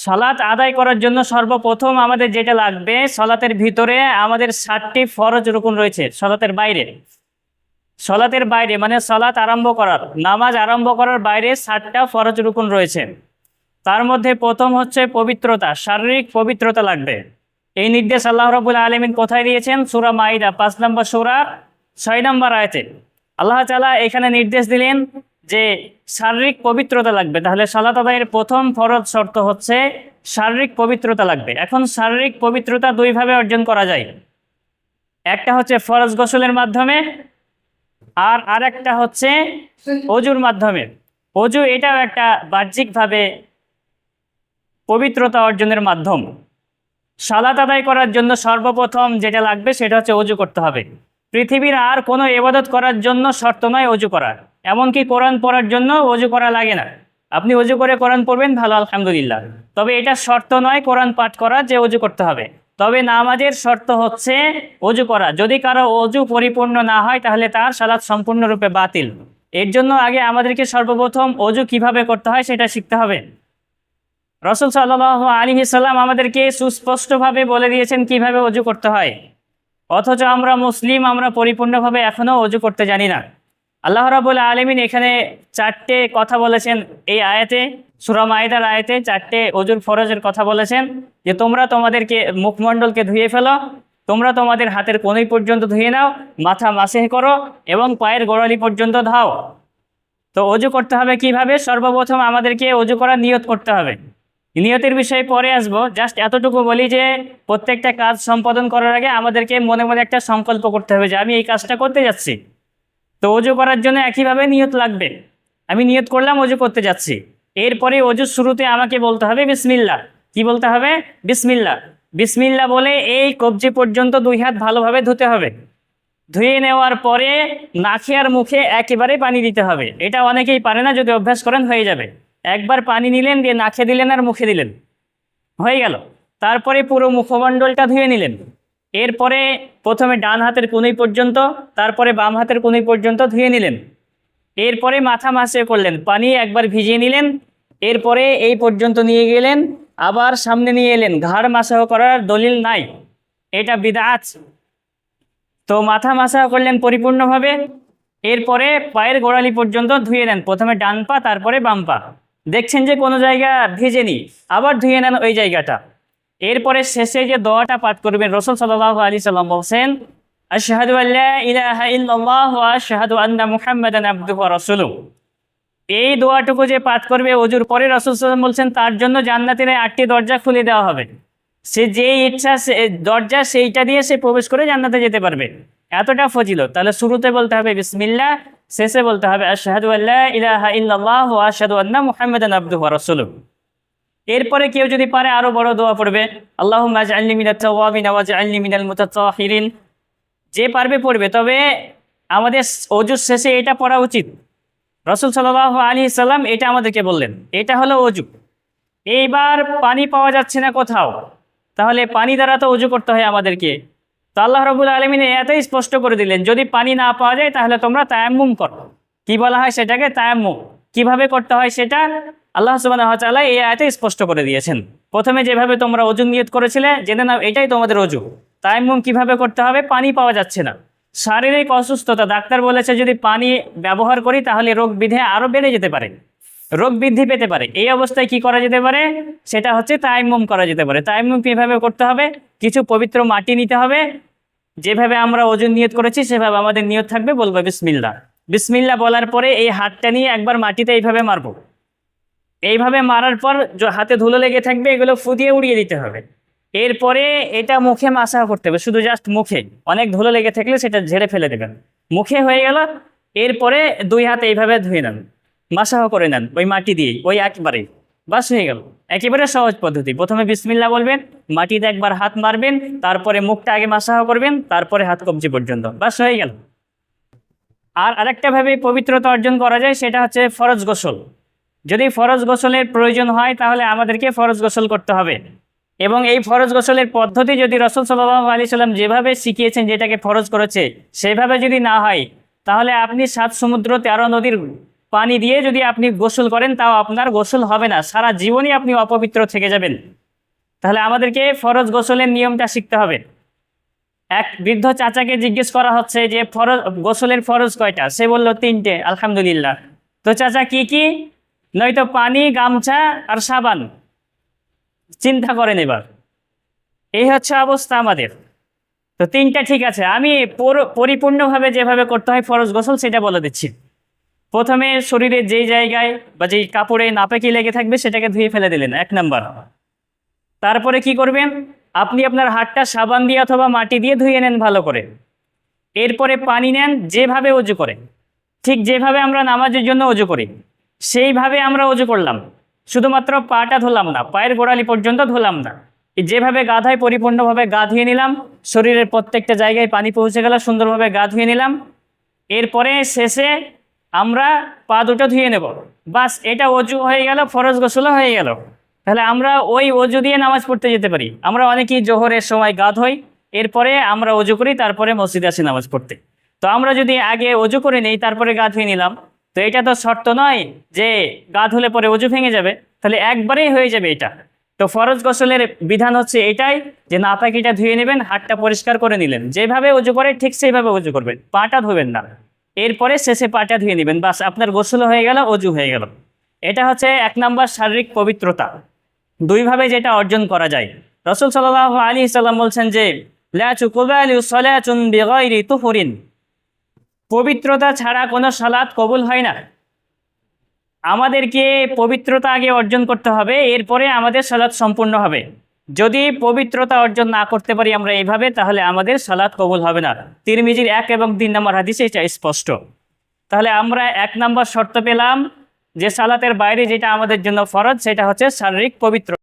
সালাত আদায় করার জন্য সর্বপ্রথম আমাদের যেটা লাগবে, সালাতের ভিতরে আমাদের 7টি ফরজ রুকুন রয়েছে। সালাতের বাইরে মানে সালাত আরম্ভ করার, নামাজ আরম্ভ করার বাইরে 7টা ফরজ রুকুন রয়েছে। তার মধ্যে প্রথম হচ্ছে পবিত্রতা, শারীরিক পবিত্রতা লাগবে। এই নির্দেশ আল্লাহ রাব্বুল আলামিন কোথায় দিয়েছেন? সূরা মাইদা 5 নম্বর সূরা 6 নম্বর আয়াতে আল্লাহ তাআলা এখানে নির্দেশ দিলেন যে শারীরিক পবিত্রতা লাগবে। তাহলে সালাত আদায়ের প্রথম ফরজ শর্ত হচ্ছে শারীরিক পবিত্রতা লাগবে। এখন শারীরিক পবিত্রতা দুইভাবে অর্জন করা যায়। একটা হচ্ছে ফরজ গোসলের মাধ্যমে, আর আরেকটা হচ্ছে অজুর মাধ্যমে। অজু এটাও একটা বাহ্যিকভাবে পবিত্রতা অর্জনের মাধ্যম। সালাত আদায় করার জন্য সর্বপ্রথম যেটা লাগবে সেটা হচ্ছে অজু করতে হবে। পৃথিবীর আর কোনো ইবাদত করার জন্য শর্ত নয় অজু করা, এমনকি কোরআন পড়ার জন্য অজু করা লাগে না। আপনি অজু করে কোরআন পড়বেন, ভালো, আলহামদুলিল্লাহ, তবে এটা শর্ত নয় কোরআন পাঠ করা যে অজু করতে হবে। তবে নামাজের শর্ত হচ্ছে অজু করা। যদি কারো অজু পরিপূর্ণ না হয় তাহলে তার সালাত সম্পূর্ণরূপে বাতিল। এর জন্য আগে আমাদেরকে সর্বপ্রথম অজু কিভাবে করতে হয় সেটা শিখতে হবে। রাসূল সাল্লাল্লাহু আলাইহি সাল্লাম আমাদেরকে সুস্পষ্টভাবে বলে দিয়েছেন কিভাবে অজু করতে হয়, অথচ আমরা মুসলিম, আমরা পরিপূর্ণভাবে এখনও অজু করতে জানি না। আল্লাহ রাব্বুল আলামিন এখানে 4টে কথা বলেছেন এই আয়াতে, সূরা মাইদার আয়াতে 4টে অজুর ফরজের কথা বলেছেন যে তোমরা তোমাদেরকে মুখমণ্ডলকে ধুয়ে ফেলো, তোমরা তোমাদের হাতের কনুই পর্যন্ত ধুয়ে নাও, মাথা মাসেহ করো এবং পায়ের গোড়ালি পর্যন্ত ধাও। তো অজু করতে হবে কিভাবে? সর্বপ্রথম আমাদেরকে অজু করার নিয়ত করতে হবে। নিয়তের বিষয়ে পরে আসবো, জাস্ট এতটুকু বলি যে প্রত্যেকটা কাজ সম্পাদন করার আগে আমাদেরকে মনে মনে একটা সংকল্প করতে হবে যে আমি এই কাজটা করতে যাচ্ছি। তো অজু করার জন্য একইভাবে নিয়ত লাগবে। আমি নিয়ত করলাম অজু করতে যাচ্ছি, এরপরে অজুর শুরুতে আমাকে বলতে হবে বিসমিল্লাহ। কি বলতে হবে? বিসমিল্লাহ। বিসমিল্লাহ বলে এই কবজি পর্যন্ত 2 হাত ভালোভাবে ধুতে হবে। ধুয়ে নেওয়ার পরে নাকে আর মুখে একেবারে পানি দিতে হবে। এটা অনেকেই পারে না, যদি অভ্যাস করেন হয়ে যাবে। একবার পানি নিলেন, দিয়ে নাকে দিলেন আর মুখে দিলেন, হয়ে গেল। তারপরে পুরো মুখমণ্ডলটা ধুয়ে নিলেন। এরপরে প্রথমে ডান হাতের কনুই পর্যন্ত, তারপরে বাম হাতের কনুই পর্যন্ত ধুয়ে নিলেন। এরপরে মাথা মাসে করলেন, পানি একবার ভিজিয়ে নিলেন, এরপরে এই পর্যন্ত নিয়ে গেলেন, আবার সামনে নিয়ে এলেন। ঘাড় মাসাহ করার দলিল নাই, এটা বিদআত। তো মাথা মাসাহ করলেন পরিপূর্ণভাবে। এরপরে পায়ের গোড়ালি পর্যন্ত ধুয়ে নেন, প্রথমে ডান পা তারপরে বাম পা। দেখছেন যে কোনো জায়গা ভিজেনি, আবার ধুয়ে নেন ওই জায়গাটা। এরপরে শেষে যে দোয়াটা পাঠ করবেন, রাসূল সাল্লাল্লাহু আলাইহি সাল্লাম বলেন আশহাদু আল্লা ইলাহা ইল্লাল্লাহ ওয়া আশহাদু আন্না মুহাম্মাদান আবদুহু ওয়া রাসূলুহু। এই দোয়াটুকু যে পাঠ করবে অজুর পরে, রাসূল সাল্লাল্লাহু আলাইহি ওয়াসাল্লাম বলছেন তার জন্য জান্নাতের 8টি দরজা খুলে দেওয়া হবে। সে যেই ইচ্ছা দরজা সেইটা দিয়ে সে প্রবেশ করে জান্নাতে যেতে পারবে, এতটা ফজিলত। তাহলে শুরুতে বলতে হবে বিসমিল্লাহ, শেষে বলতে হবে আশহাদু আল্লা ইলাহা ইল্লাল্লাহ ওয়া আশহাদু আন্না মুহাম্মাদান আবদুহু ওয়া রাসূলুহু। এরপরে কেউ যদি পারে আরো বড় দোয়া পড়বে, আল্লাহুম্মা আজআলনি মিনাত তাওয়াবিন ওয়াজআলনি মিনাল মুতাতাহিরিন। যে পারবে পড়বে, তবে আমাদের অজুর শেষে এটা পড়া উচিত। রাসূল সাল্লাল্লাহু আলাইহি সাল্লাম এটা আমাদেরকে বললেন। এটা হলো অজু। এইবার পানি পাওয়া যাচ্ছে না কোথাও, তাহলে পানি দ্বারা তো অজু করতে হয় আমাদেরকে। তো আল্লাহ রাব্বুল আলামিন এতই স্পষ্ট করে দিলেন, যদি পানি না পাওয়া যায় তাহলে তোমরা তায়াম্মুম করো। কি বলা হয় সেটাকে? তায়াম্মুম। কিভাবে করতে হয় সেটা আল্লাহ সুবহানাহু ওয়া তাআলা এই আয়াতে স্পষ্ট করে দিয়েছেন। প্রথমে যেভাবে তোমরা অজু নিয়ত করেছিলে, জেনে নাও এটাই তোমাদের অজু। তায়াম্মুম কিভাবে করতে হবে? পানি পাওয়া যাচ্ছে না, শারীরিক অসুস্থতা, ডাক্তার বলেছে যদি পানি ব্যবহার করি তাহলে রোগ বিধি আরো বেড়ে যেতে পারে, রোগ বৃদ্ধি পেতে পারে। এই অবস্থায় কি করা যেতে পারে? সেটা হচ্ছে তায়াম্মুম করা যেতে পারে। তায়াম্মুম কিভাবে করতে হবে? কিছু পবিত্র মাটি নিতে হবে, যেভাবে আমরা ওজু নিয়ত করেছি সেভাবে আমাদের নিয়ত থাকবে, বলবো বিসমিল্লাহ। বিসমিল্লাহ বলার পরে এই হাতটা নিয়ে একবার মাটিতে এইভাবে মারবো। এইভাবে মারার পর হাতে ধুলো লেগে থাকবে, এগুলো ফুদিয়ে উড়িয়ে দিতে হবে। এরপরে এটা মুখে মাসাহ করতে হবে, শুধু জাস্ট মুখে। অনেক ধুলো লেগে থাকলে সেটা ঝেড়ে ফেলে দেবেন। মুখে হয়ে গেল। এরপরে 2 হাত এইভাবে ধুয়ে নেন, মাসাহ করে নেন ওই মাটি দিয়ে, ওই একবারেই, বাস হয়ে গেল। একেবারে সহজ পদ্ধতি। প্রথমে বিসমিল্লাহ বলবেন, মাটিতে একবার হাত মারবেন, তারপরে মুখটা আগে মাসাহ করবেন, তারপরে হাত কবজি পর্যন্ত, বাস হয়ে গেল। আর আরেকটা ভাবে পবিত্রতা অর্জন করা যায়, সেটা হচ্ছে ফরজ গোসল। যদি ফরজ গোসলের প্রয়োজন হয় তাহলে আমাদেরকে ফরজ গোসল করতে হবে। এবং এই ফরজ গোসলের পদ্ধতি যদি রাসূল সাল্লাল্লাহু আলাইহি সাল্লাম যেভাবে শিখিয়েছেন, যেটাকে ফরজ করেছে, সেভাবে যদি না হয় তাহলে আপনি 7 সমুদ্র 13 নদীর পানি দিয়ে যদি আপনি গোসল করেন তাও আপনার গোসল হবে না, সারা জীবনই আপনি অপবিত্র থেকে যাবেন। তাহলে আমাদেরকে ফরজ গোসলের নিয়মটা শিখতে হবে। এক বৃদ্ধ চাচাকে জিজ্ঞেস করা হচ্ছে যে গোসলের ফরজ কয়টা? সে বলল 3টে। আলহামদুলিল্লাহ। তো চাচা কি কি? নয়তো পানি, গামছা আর সাবান। চিন্তা করেন এবার, এই হচ্ছে অবস্থা আমাদের। তো 3টা ঠিক আছে, আমি পরিপূর্ণভাবে যেভাবে করতে হয় ফরজ গোসল সেটা বলে দিচ্ছি। প্রথমে শরীরের যেই জায়গায় বা যেই কাপড়ে নাপাকি লেগে থাকবে সেটাকে ধুয়ে ফেলে দিলেন, 1 নাম্বার। তারপরে কি করবেন? আপনি আপনার হাতটা সাবান দিয়ে অথবা মাটি দিয়ে ধুয়ে নেন ভালো করে। এরপরে পানি নেন, যেভাবে অজু করে, ঠিক যেভাবে আমরা নামাজের জন্য অজু করি সেইভাবে আমরা অজু করলাম। শুধুমাত্র পাটা ধুলাম না, পায়ের গোড়ালি পর্যন্ত ধুলাম না, যেভাবে গা ধোয় পরিপূর্ণভাবে গা ধুয়ে নিলাম। শরীরের প্রত্যেকটা জায়গায় পানি পৌঁছে গেল, সুন্দরভাবে গা ধুয়ে নিলাম। এরপরে শেষে আমরা পা দুটো ধুয়ে নেব। বাস, এটা অজু হয়ে গেল, ফরজ গোসল হয়ে গেল। তাহলে আমরা ওই অজু দিয়ে নামাজ পড়তে যেতে পারি। আমরা অনেকেই জোহরের সময় গা ধোই, এরপরে আমরা অজু করি, তারপরে মসজিদে আসি নামাজ পড়তে। তো আমরা যদি আগে অজু করে নেই তারপরে গা ধুয়ে নিলাম, তো এটা তো শর্ত নয় যে গা ধুলে পরে অজু ভেঙে যাবে, তাহলে একবারেই হয়ে যাবে এটা। তো ফরজ গোসলের বিধান হচ্ছে এটাই যে নাপাকিটা ধুয়ে নেবেন, হাতটা পরিষ্কার করে নিলেন, যেভাবে অজু করে ঠিক সেইভাবে অজু করবেন, পাটা ধুবেন না। এরপরে শেষে পাটা ধুয়ে নেবেন, বাস আপনার গোসল হয়ে গেল, অজু হয়ে গেল। এটা হচ্ছে 1 নাম্বার শারীরিক পবিত্রতা। 2ভাবে যেটা অর্জন করা যায়। রাসূল সাল্লাল্লাহু আলাইহি সাল্লাম বলছেন যে লা তুকবালু সালাতুন বিগাইরি তুহুরিন, পবিত্রতা ছাড়া কোনো সালাত কবুল হয় না। আমাদেরকে পবিত্রতা আগে অর্জন করতে হবে, এরপরে আমাদের সালাত সম্পূর্ণ হবে। যদি পবিত্রতা অর্জন না করতে পারি আমরা এইভাবে, তাহলে আমাদের সালাত কবুল হবে না। তিরমিজির 1 এবং 3 নম্বর হাদিসে এটা স্পষ্ট। তাহলে আমরা 1 নম্বর শর্ত পেলাম যে সালাতের বাইরে যেটা আমাদের জন্য ফরজ সেটা হচ্ছে শারীরিক পবিত্রতা।